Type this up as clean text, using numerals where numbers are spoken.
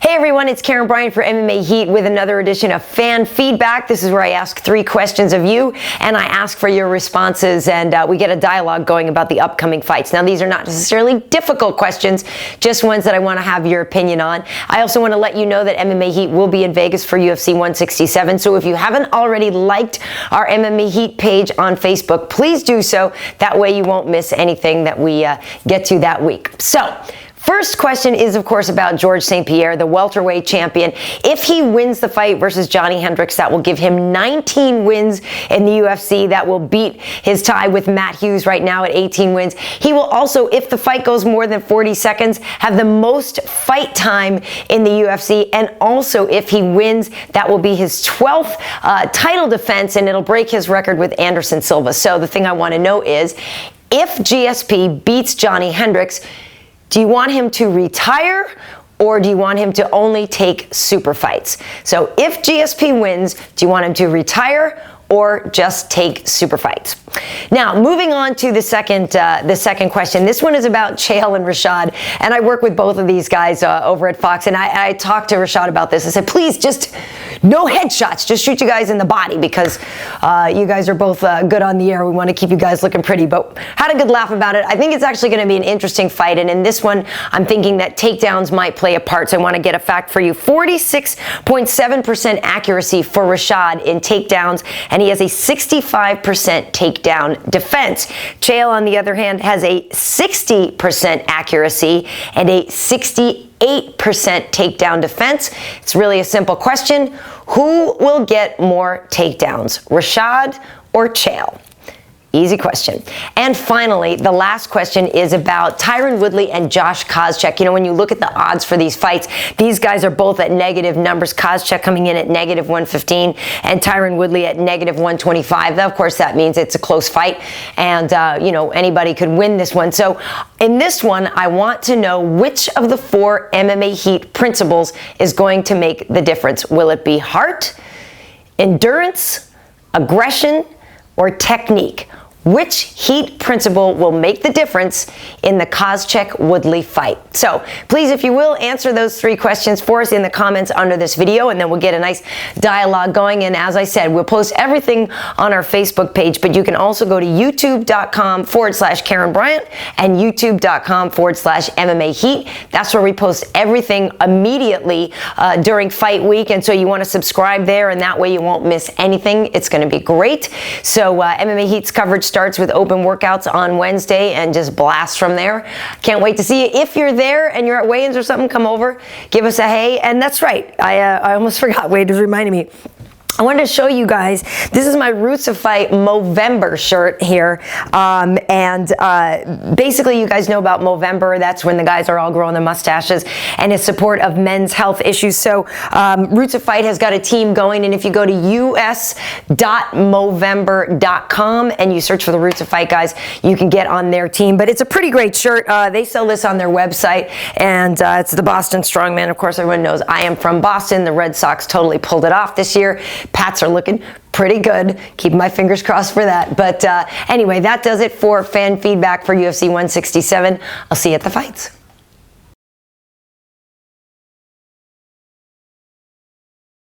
Hey everyone, it's Karyn Bryant for MMA Heat with another edition of Fan Feedback. This is where I ask 3 questions of you and I ask for your responses, and we get a dialogue going about the upcoming fights. Now, these are not necessarily difficult questions, just ones that I want to have your opinion on. I also want to let you know that MMA Heat will be in Vegas for UFC 167. So if you haven't already liked our MMA Heat page on Facebook, please do so. That way you won't miss anything that we get to that week. So, first question is, of course, about Georges St-Pierre, the welterweight champion. If he wins the fight versus Johny Hendricks, that will give him 19 wins in the UFC. That will beat his tie with Matt Hughes right now at 18 wins. He will also, if the fight goes more than 40 seconds, have the most fight time in the UFC. And also, if he wins, that will be his 12th title defense, and it'll break his record with Anderson Silva. So the thing I want to know is, if GSP beats Johny Hendricks, do you want him to retire, or do you want him to only take super fights? So if GSP wins, do you want him to retire or just take super fights? Now, moving on to the second question. This one is about Chael and Rashad, and I work with both of these guys over at Fox, and I talked to Rashad about this. I said, please, just no headshots. Just shoot you guys in the body, because you guys are both good on the air. We want to keep you guys looking pretty, but had a good laugh about it. I think it's actually going to be an interesting fight, and in this one, I'm thinking that takedowns might play a part, so I want to get a fact for you. 46.7% accuracy for Rashad in takedowns, and he has a 65% takedown defense. Chael, on the other hand, has a 60% accuracy and a 68% takedown defense. It's really a simple question. Who will get more takedowns, Rashad or Chael? Easy question. And finally, the last question is about Tyron Woodley and Josh Koscheck. You know, when you look at the odds for these fights, these guys are both at negative numbers. Koscheck coming in at negative 115 and Tyron Woodley at negative 125. Of course, that means it's a close fight, and, you know, anybody could win this one. So in this one, I want to know which of the 4 MMA Heat principles is going to make the difference. Will it be heart, endurance, aggression, or technique? Which Heat principle will make the difference in the Koscheck-Woodley fight? So please, if you will, answer those 3 questions for us in the comments under this video, and then we'll get a nice dialogue going. And as I said, we'll post everything on our Facebook page, but you can also go to youtube.com/Karyn Bryant and youtube.com/MMA Heat. That's where we post everything immediately during fight week. And so you want to subscribe there, and that way you won't miss anything. It's going to be great. So MMA Heat's coverage starts with open workouts on Wednesday and just blast from there. Can't wait to see you. If you're there and you're at weigh-ins or something, come over, give us a hey. And that's right, I almost forgot. Wade was reminding me. I wanted to show you guys, this is my Roots of Fight Movember shirt here. Basically, you guys know about Movember. That's when the guys are all growing their mustaches, and in support of men's health issues. So Roots of Fight has got a team going, and if you go to us.movember.com and you search for the Roots of Fight guys, you can get on their team. But it's a pretty great shirt. They sell this on their website, and it's the Boston Strongman. Of course, everyone knows I am from Boston. The Red Sox totally pulled it off this year. Pats are looking pretty good. Keep my fingers crossed for that. But anyway, that does it for fan feedback for UFC 167. I'll see you at the fights.